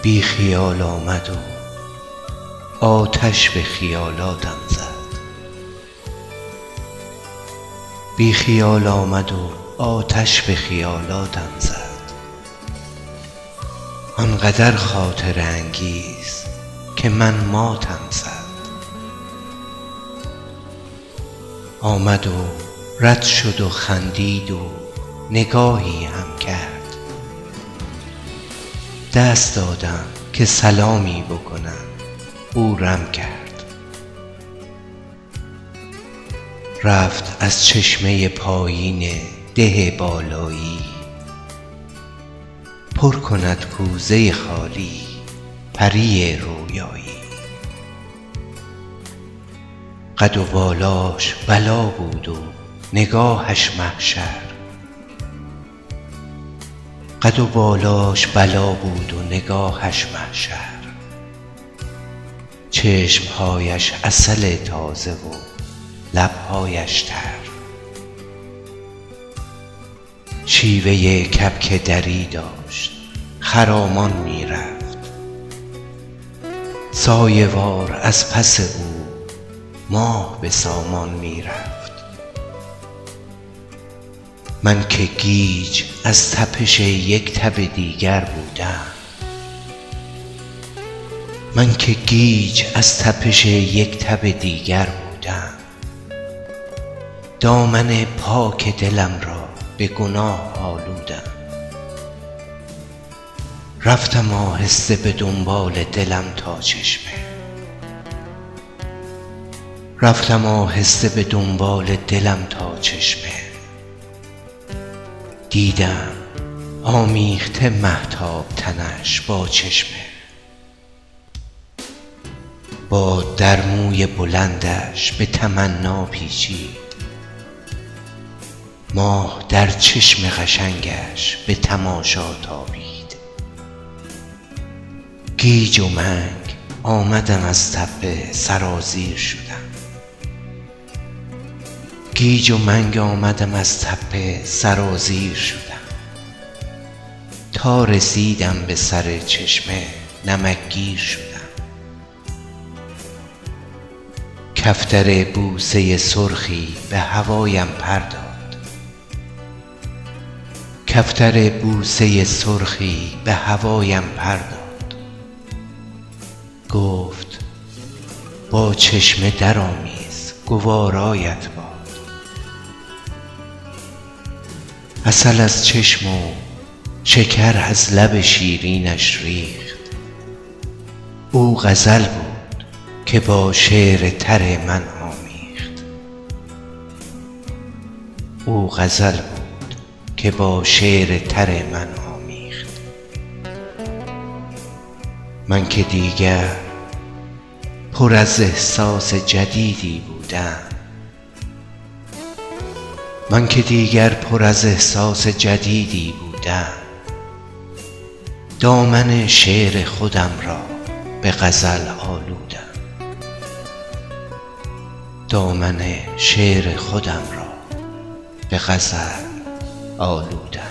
بی خیال آمد و آتش به خیالاتم زد. بی خیال آمد و آتش به خیالاتم زد. آنقدر خاطر انگیز که من ماتم زد. آمد و رد شد و خندید و نگاهی هم کرد. دست دادم که سلامی بکنم، او رم کرد. رفت از چشمه پایین ده بالایی، پر کند کوزه خالی پری رویایی. قد و بالاش بلا بود و نگاهش محشر. قد و بالاش بلا بود و نگاهش محشر. چشمهایش عسل تازه و لبهایش تر. شیوه کبک دری داشت، خرامان می رفت. سایه وار از پس او ماه به سامان می رفت. من که گیج از تپش یک تب دیگر بودم. من که گیج از تپش یک تب دیگر بودم. دامن پاک دلم را به گناه آلودم. رفتم آهسته به دنبال دلم تا چشمه. رفتم آهسته به دنبال دلم تا چشمه. دیدم آمیخته مهتاب تنش با چشمه. با در موی بلندش به تمنا پیچید. ماه در چشم قشنگش به تماشا تابید. گیج و منگ آمدم از تپه سرازیر شدم. گیج و منگ آمدم از تپه سرازیر شدم. تا رسیدم به سر چشمه نمکگیر شدم. کفتر بوسه سرخی به هوایم پرداخت. کفتر بوسه سرخی به هوایم پرداد. گفت با چشمه درآمیز گوارایت باد. عسل از چشم و شکر از لب شیرینش ریخت. او غزل بود که با شعر تر من آمیخت. او غزل بود که با شعر تر من آمیخت. من که دیگر پر از احساس جدیدی بودم. من که دیگر پر از احساس جدیدی بودم. دامن شعر خودم را به غزل آلودم. دامن شعر خودم را به غزل آلودم.